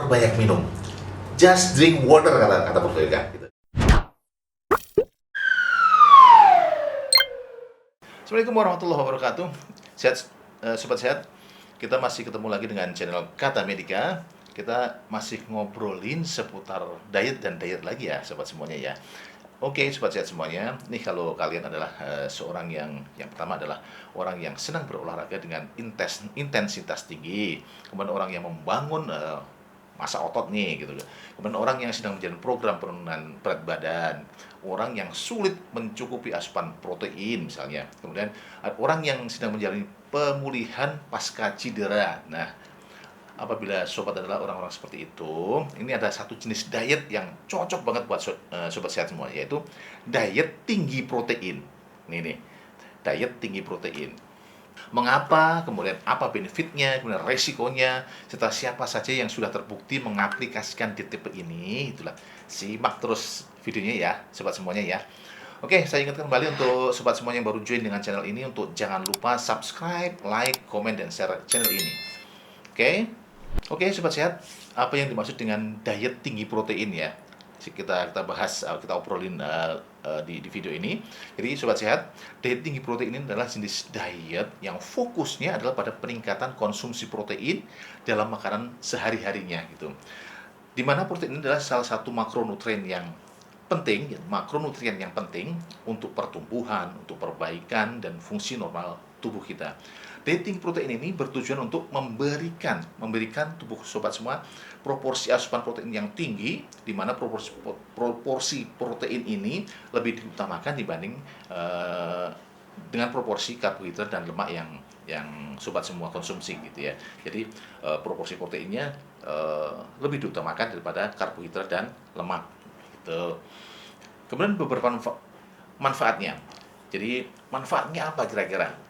banyak minum. Just drink water, kata Prof. Yoga. Gitu. Assalamualaikum warahmatullahi wabarakatuh. Sehat, sobat sehat. Kita masih ketemu lagi dengan channel Kata Medika. Kita masih ngobrolin seputar diet dan diet lagi ya, sobat semuanya ya. Oke, sobat sehat semuanya. Nih kalau kalian adalah seorang yang pertama adalah orang yang senang berolahraga dengan intensitas tinggi, kemudian orang yang membangun masa otot nih gitu. Kemudian orang yang sedang menjalani program penurunan berat badan, orang yang sulit mencukupi asupan protein misalnya. Kemudian orang yang sedang menjalani pemulihan pasca cedera. Nah, apabila sobat adalah orang-orang seperti itu, ini ada satu jenis diet yang cocok banget buat sobat sehat semua, yaitu diet tinggi protein. Nih, diet tinggi protein. Mengapa, kemudian apa benefitnya, kemudian resikonya, serta siapa saja yang sudah terbukti mengaplikasikan diet tipe ini, itulah. Simak terus videonya ya, sobat semuanya ya. Oke, saya ingatkan kembali untuk sobat semuanya yang baru join dengan channel ini, untuk jangan lupa subscribe, like, komen, dan share channel ini. Oke? Oke, sobat sehat, apa yang dimaksud dengan diet tinggi protein ya? Kita bahas, kita obrolin di video ini. Jadi sobat sehat, diet tinggi protein ini adalah jenis diet yang fokusnya adalah pada peningkatan konsumsi protein dalam makanan sehari-harinya gitu. Dimana protein ini adalah salah satu makronutrien yang penting, makronutrien yang penting untuk pertumbuhan, untuk perbaikan dan fungsi normal tubuh kita. Diet protein ini bertujuan untuk memberikan tubuh sobat semua proporsi asupan protein yang tinggi, di mana proporsi protein ini lebih diutamakan dibanding dengan proporsi karbohidrat dan lemak yang sobat semua konsumsi gitu ya. Jadi proporsi proteinnya lebih diutamakan daripada karbohidrat dan lemak gitu. Kemudian beberapa manfaatnya. Jadi manfaatnya apa kira-kira?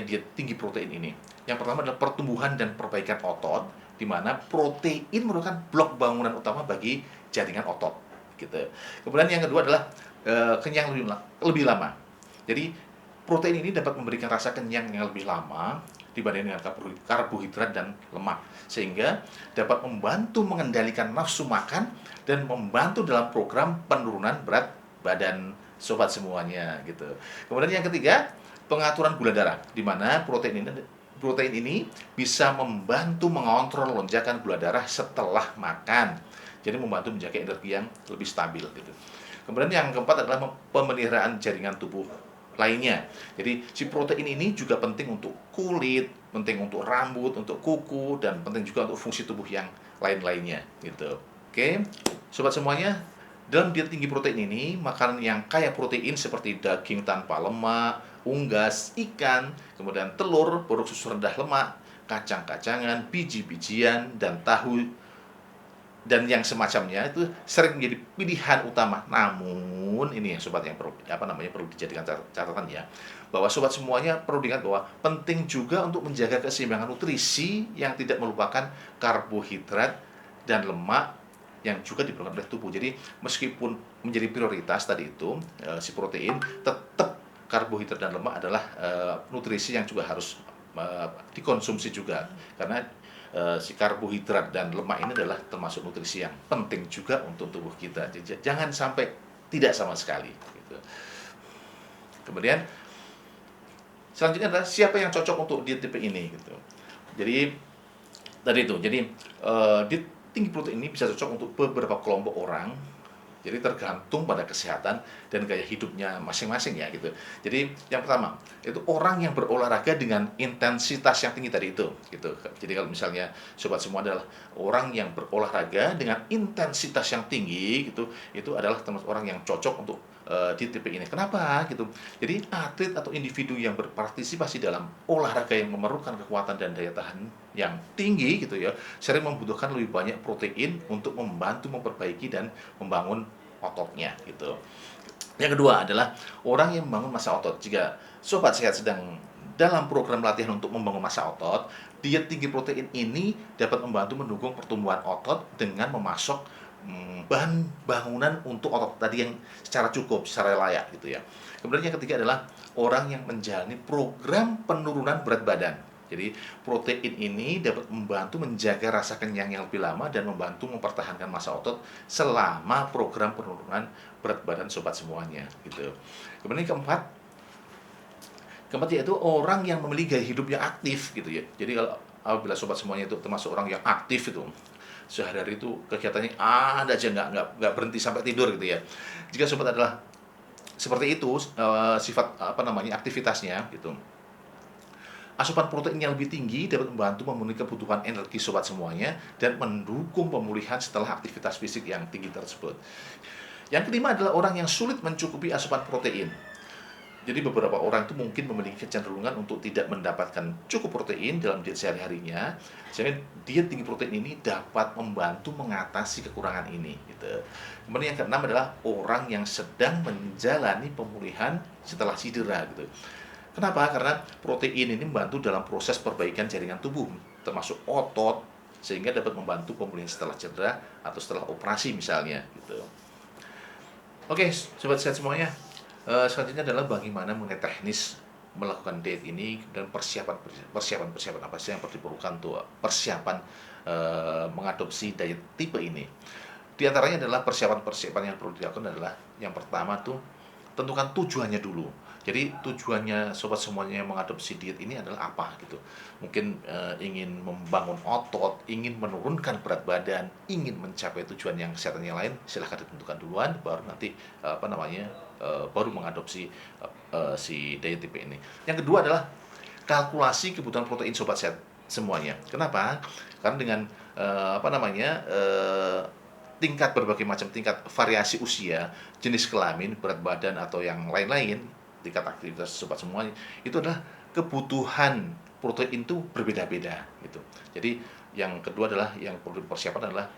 Diet tinggi protein ini. Yang pertama adalah pertumbuhan dan perbaikan otot, di mana protein merupakan blok bangunan utama bagi jaringan otot gitu. Kemudian yang kedua adalah kenyang lebih lama. Jadi protein ini dapat memberikan rasa kenyang yang lebih lama dibanding dengan karbohidrat dan lemak, sehingga dapat membantu mengendalikan nafsu makan dan membantu dalam program penurunan berat badan sobat semuanya gitu. Kemudian yang ketiga, pengaturan gula darah, di mana protein ini bisa membantu mengontrol lonjakan gula darah setelah makan. Jadi membantu menjaga energi yang lebih stabil gitu. Kemudian yang keempat adalah pemeliharaan jaringan tubuh lainnya. Jadi si protein ini juga penting untuk kulit, penting untuk rambut, untuk kuku, dan penting juga untuk fungsi tubuh yang lain-lainnya gitu. Oke, sobat semuanya, dalam diet tinggi protein ini, makanan yang kaya protein seperti daging tanpa lemak, unggas, ikan, kemudian telur, produk susu rendah lemak, kacang-kacangan, biji-bijian, dan tahu dan yang semacamnya itu sering menjadi pilihan utama. Namun ini ya sobat yang perlu dijadikan catatan ya, bahwa sobat semuanya perlu diingat bahwa penting juga untuk menjaga keseimbangan nutrisi yang tidak melupakan karbohidrat dan lemak yang juga diperlukan oleh tubuh. Jadi meskipun menjadi prioritas tadi itu si protein, tetap karbohidrat dan lemak adalah nutrisi yang juga harus dikonsumsi juga, karena si karbohidrat dan lemak ini adalah termasuk nutrisi yang penting juga untuk tubuh kita. Jadi, jangan sampai tidak sama sekali gitu. Kemudian selanjutnya adalah siapa yang cocok untuk diet tipe ini gitu. Jadi tadi itu, diet tinggi protein ini bisa cocok untuk beberapa kelompok orang. Jadi tergantung pada kesehatan dan gaya hidupnya masing-masing ya gitu. Jadi yang pertama itu orang yang berolahraga dengan intensitas yang tinggi tadi itu gitu. Jadi kalau misalnya sobat semua adalah orang yang berolahraga dengan intensitas yang tinggi gitu, itu adalah termasuk orang yang cocok untuk di tipe ini. Kenapa gitu? Jadi atlet atau individu yang berpartisipasi dalam olahraga yang memerlukan kekuatan dan daya tahan yang tinggi gitu ya, sering membutuhkan lebih banyak protein untuk membantu memperbaiki dan membangun ototnya gitu. Yang kedua adalah orang yang membangun massa otot. Jika sobat sehat sedang dalam program latihan untuk membangun massa otot, diet tinggi protein ini dapat membantu mendukung pertumbuhan otot dengan memasok bahan bangunan untuk otot tadi yang secara cukup, secara layak gitu ya. Kemudian yang ketiga adalah orang yang menjalani program penurunan berat badan. Jadi protein ini dapat membantu menjaga rasa kenyang yang lebih lama dan membantu mempertahankan massa otot selama program penurunan berat badan sobat semuanya gitu. Kemudian keempat yaitu orang yang memiliki gaya hidup yang aktif gitu ya. Jadi kalau apabila sobat semuanya itu termasuk orang yang aktif itu, sehari-hari itu kegiatannya ada aja, nggak berhenti sampai tidur gitu ya. Jika sobat adalah seperti itu sifat aktivitasnya gitu, asupan protein yang lebih tinggi dapat membantu memenuhi kebutuhan energi sobat semuanya dan mendukung pemulihan setelah aktivitas fisik yang tinggi tersebut. Yang kelima adalah orang yang sulit mencukupi asupan protein. Jadi beberapa orang itu mungkin memiliki kecenderungan untuk tidak mendapatkan cukup protein dalam diet sehari-harinya, sehingga diet tinggi protein ini dapat membantu mengatasi kekurangan ini gitu. Kemudian yang keenam adalah orang yang sedang menjalani pemulihan setelah cedera gitu. Kenapa? Karena protein ini membantu dalam proses perbaikan jaringan tubuh, termasuk otot, sehingga dapat membantu pemulihan setelah cedera atau setelah operasi misalnya gitu. Oke, sobat sehat semuanya. Selanjutnya adalah bagaimana mengenai teknis melakukan diet ini dan persiapan apa sih yang perlu diperlukan untuk persiapan mengadopsi diet tipe ini. Di antaranya adalah persiapan yang perlu dilakukan adalah yang pertama tuh tentukan tujuannya dulu. Jadi tujuannya sobat semuanya yang mengadopsi diet ini adalah apa gitu. Mungkin ingin membangun otot, ingin menurunkan berat badan, ingin mencapai tujuan yang kesehatan yang lain, silahkan ditentukan duluan, baru nanti baru mengadopsi si diet tipe ini. Yang kedua adalah kalkulasi kebutuhan protein sobat sehat semuanya. Kenapa? Karena dengan tingkat berbagai macam tingkat variasi usia, jenis kelamin, berat badan atau yang lain-lain, tingkat aktivitas sobat semuanya, itu adalah kebutuhan protein itu berbeda-beda gitu. Jadi yang kedua adalah yang perlu dipersiapkan adalah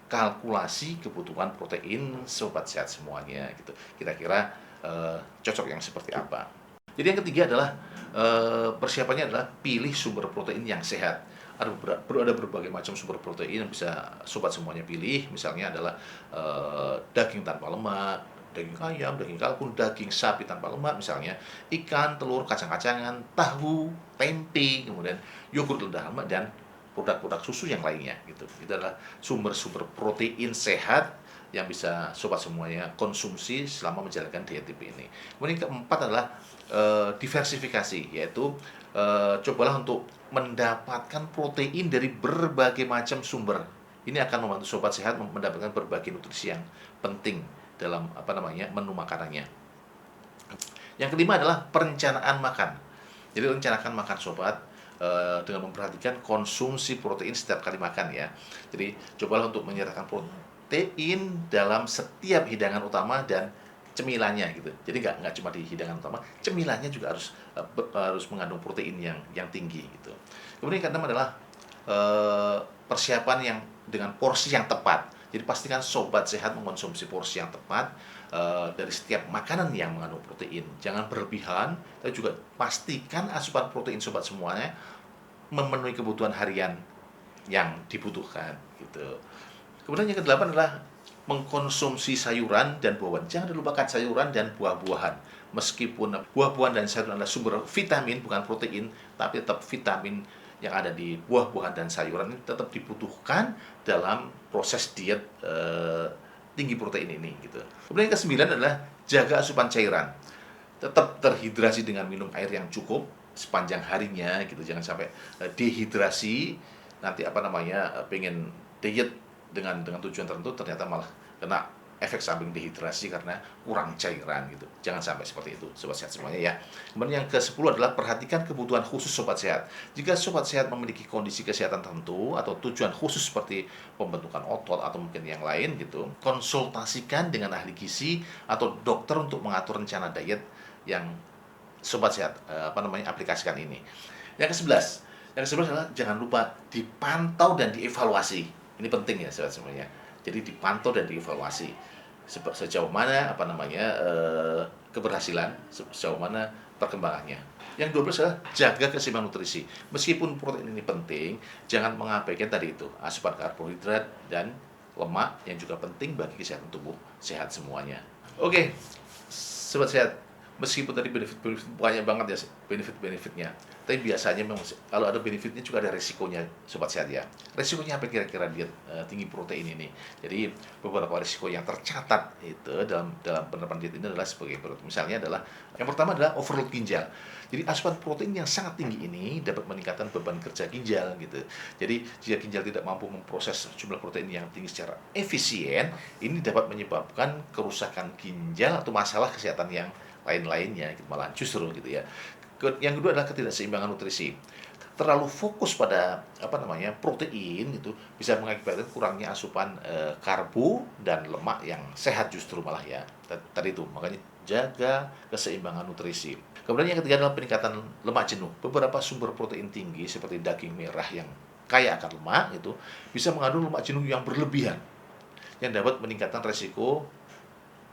kalkulasi kebutuhan protein sobat sehat semuanya gitu. Kira-kira cocok yang seperti apa. Jadi yang ketiga adalah persiapannya adalah pilih sumber protein yang sehat. Ada berbagai macam sumber protein yang bisa sobat semuanya pilih. Misalnya adalah daging tanpa lemak, daging ayam, daging kalkun, daging sapi tanpa lemak, misalnya ikan, telur, kacang-kacangan, tahu, tempe, kemudian yogurt rendah lemak dan produk-produk susu yang lainnya gitu. Itu adalah sumber-sumber protein sehat yang bisa sobat semuanya konsumsi selama menjalankan diet tipe ini. Kemudian keempat adalah diversifikasi, yaitu cobalah untuk mendapatkan protein dari berbagai macam sumber. Ini akan membantu sobat sehat mendapatkan berbagai nutrisi yang penting dalam menu makanannya. Yang kelima adalah perencanaan makan. Jadi rencanakan makan sobat dengan memperhatikan konsumsi protein setiap kali makan ya. Jadi cobalah untuk menyertakan protein dalam setiap hidangan utama dan cemilannya gitu. Jadi nggak cuma di hidangan utama, cemilannya juga harus mengandung protein yang tinggi gitu. Kemudian yang keenam adalah persiapan yang dengan porsi yang tepat. Jadi pastikan sobat sehat mengkonsumsi porsi yang tepat dari setiap makanan yang mengandung protein. Jangan berlebihan, tapi juga pastikan asupan protein sobat semuanya memenuhi kebutuhan harian yang dibutuhkan gitu. Kemudian yang kedelapan adalah mengkonsumsi sayuran dan buah-buahan. Jangan dilupakan sayuran dan buah-buahan. Meskipun buah-buahan dan sayuran adalah sumber vitamin bukan protein, tapi tetap vitamin yang ada di buah-buahan dan sayuran ini tetap dibutuhkan dalam proses diet tinggi protein ini gitu. Kemudian yang kesembilan adalah jaga asupan cairan. Tetap terhidrasi dengan minum air yang cukup sepanjang harinya gitu. Jangan sampai dehidrasi, nanti pengen diet dengan tujuan tertentu ternyata malah kena efek samping dehidrasi karena kurang cairan gitu. Jangan sampai seperti itu sobat sehat semuanya ya. Kemudian yang ke-10 adalah perhatikan kebutuhan khusus sobat sehat. Jika sobat sehat memiliki kondisi kesehatan tertentu atau tujuan khusus seperti pembentukan otot atau mungkin yang lain gitu, konsultasikan dengan ahli gizi atau dokter untuk mengatur rencana diet yang sobat sehat aplikasikan ini. Yang ke-11 adalah jangan lupa dipantau dan dievaluasi. Ini penting ya sobat semuanya. Jadi dipantau dan dievaluasi sejauh mana keberhasilan, sejauh mana perkembangannya. Yang 12 adalah jaga keseimbangan nutrisi. Meskipun protein ini penting, jangan mengabaikan tadi itu asupan karbohidrat dan lemak yang juga penting bagi kesehatan tubuh sehat semuanya. Oke, sobat sehat, meskipun tadi benefit-benefit banyak banget ya benefit-benefitnya, tapi biasanya memang kalau ada benefitnya juga ada resikonya, sobat sehat ya. Resikonya apa kira-kira diet tinggi protein ini? Jadi beberapa risiko yang tercatat itu dalam dalam penerapan diet ini adalah sebagai berikut. Misalnya adalah yang pertama adalah overload ginjal. Jadi asupan protein yang sangat tinggi ini dapat meningkatkan beban kerja ginjal gitu. Jadi jika ginjal tidak mampu memproses jumlah protein yang tinggi secara efisien, ini dapat menyebabkan kerusakan ginjal atau masalah kesehatan yang lain-lainnya gitu, malah justru gitu ya. Yang kedua adalah ketidakseimbangan nutrisi. Terlalu fokus pada protein itu bisa mengakibatkan kurangnya asupan karbo dan lemak yang sehat justru malah ya. Tadi itu makanya jaga keseimbangan nutrisi. Kemudian yang ketiga adalah peningkatan lemak jenuh. Beberapa sumber protein tinggi seperti daging merah yang kaya akan lemak itu bisa mengandung lemak jenuh yang berlebihan yang dapat meningkatkan resiko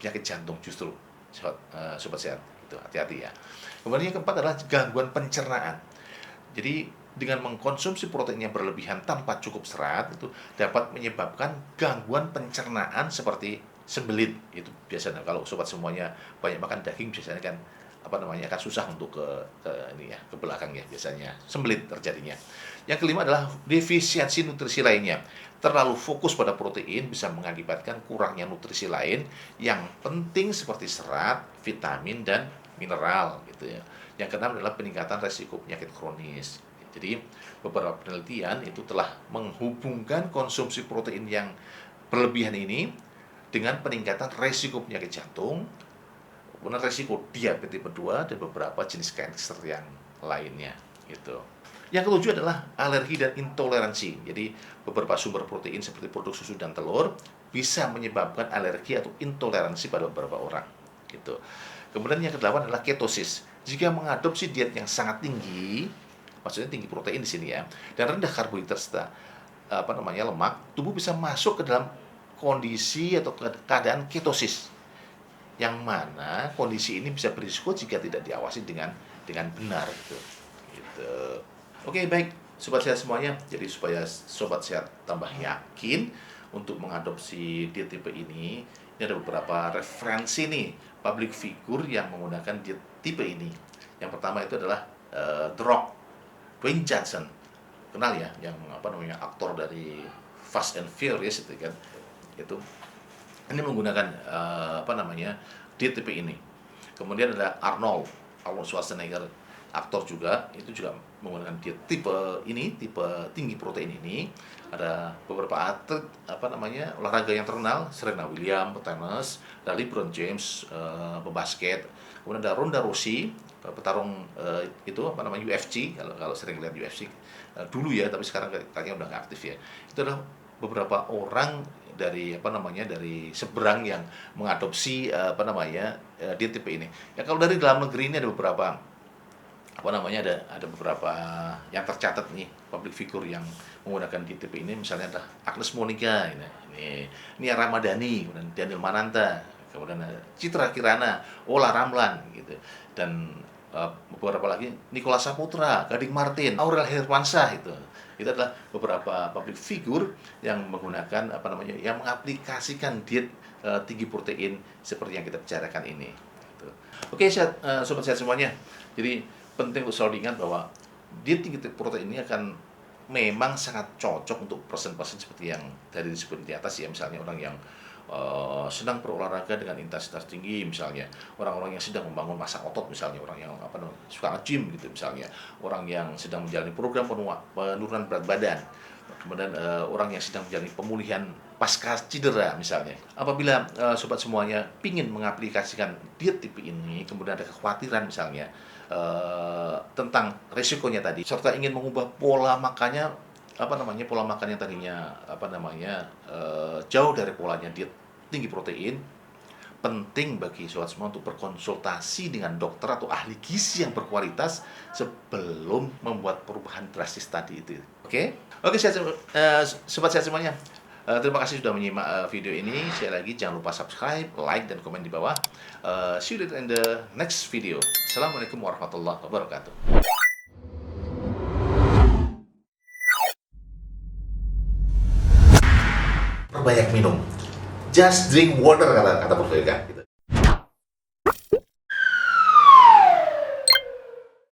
penyakit jantung justru. Sobat sehat itu hati-hati ya. Kemudian yang keempat adalah gangguan pencernaan. Jadi dengan mengkonsumsi protein yang berlebihan tanpa cukup serat itu dapat menyebabkan gangguan pencernaan seperti sembelit. Itu biasanya kalau sobat semuanya banyak makan daging biasanya kan akan susah untuk ke belakang ya, biasanya sembelit terjadinya. Yang kelima adalah defisiensi nutrisi lainnya. Terlalu fokus pada protein bisa mengakibatkan kurangnya nutrisi lain yang penting seperti serat, vitamin dan mineral gitu ya. Yang keenam adalah peningkatan resiko penyakit kronis. Jadi beberapa penelitian itu telah menghubungkan konsumsi protein yang berlebihan ini dengan peningkatan resiko penyakit jantung, kemudian resiko diabetes tipe 2 dan beberapa jenis kanker yang lainnya gitu. Yang ketujuh adalah alergi dan intoleransi. Jadi beberapa sumber protein seperti produk susu dan telur bisa menyebabkan alergi atau intoleransi pada beberapa orang gitu. Kemudian yang kedelapan adalah ketosis. Jika mengadopsi diet yang sangat tinggi, maksudnya tinggi protein di sini ya, dan rendah karbohidrat serta lemak, tubuh bisa masuk ke dalam kondisi atau keadaan ketosis. Yang mana kondisi ini bisa berisiko jika tidak diawasi dengan benar gitu. Oke, baik sobat sehat semuanya. Jadi supaya sobat sehat tambah yakin untuk mengadopsi diet tipe ini ada beberapa referensi nih public figure yang menggunakan diet tipe ini. Yang pertama itu adalah The Rock, Dwayne Johnson. Kenal ya, yang aktor dari Fast and Furious itu kan. Itu ini menggunakan diet tipe ini. Kemudian ada Arnold Schwarzenegger, aktor juga, itu juga menggunakan diet tipe ini, tipe tinggi protein ini. Ada beberapa atlet olahraga yang terkenal, Serena Williams petenis, ada LeBron James pebasket, kemudian ada Ronda Rousey petarung UFC, kalau sering lihat UFC dulu ya, tapi sekarang kayaknya udah nggak aktif ya. Itu adalah beberapa orang dari dari seberang yang mengadopsi diet tipe ini. Ya kalau dari dalam negeri ini ada beberapa ada beberapa yang tercatat nih public figure yang menggunakan diet tipe ini. Misalnya ada Agnes Monica, ini Nia Ramadhani, kemudian Daniel Mananta, kemudian Citra Kirana, Ola Ramlan gitu, dan beberapa lagi Nicholas Saputra, Gading Martin, Aurel Hermansyah itu adalah beberapa public figure yang menggunakan yang mengaplikasikan diet tinggi protein seperti yang kita bicarakan ini. Gitu. Oke, sobat sehat semuanya. Jadi penting untuk selalu diingat bahwa diet tinggi protein ini akan memang sangat cocok untuk person-person seperti yang tadi disebut di atas ya, misalnya orang yang sedang berolahraga dengan intensitas tinggi, misalnya orang-orang yang sedang membangun massa otot, misalnya orang yang suka nge-gym gitu, misalnya orang yang sedang menjalani program penurunan berat badan, kemudian orang yang sedang menjalani pemulihan pasca cedera misalnya. Apabila sobat semuanya ingin mengaplikasikan diet tipe ini, kemudian ada kekhawatiran misalnya tentang resikonya tadi, serta ingin mengubah pola makannya pola makan yang tadinya jauh dari polanya diet tinggi protein, penting bagi sobat semua untuk berkonsultasi dengan dokter atau ahli gizi yang berkualitas sebelum membuat perubahan drastis tadi itu. Oke, sobat sehat semuanya. Terima kasih sudah menyimak video ini. Sekali lagi jangan lupa subscribe, like, dan komen di bawah. See you in the next video. Assalamualaikum warahmatullahi wabarakatuh. Perbanyak minum. Just drink water, kata Prof. Yoga.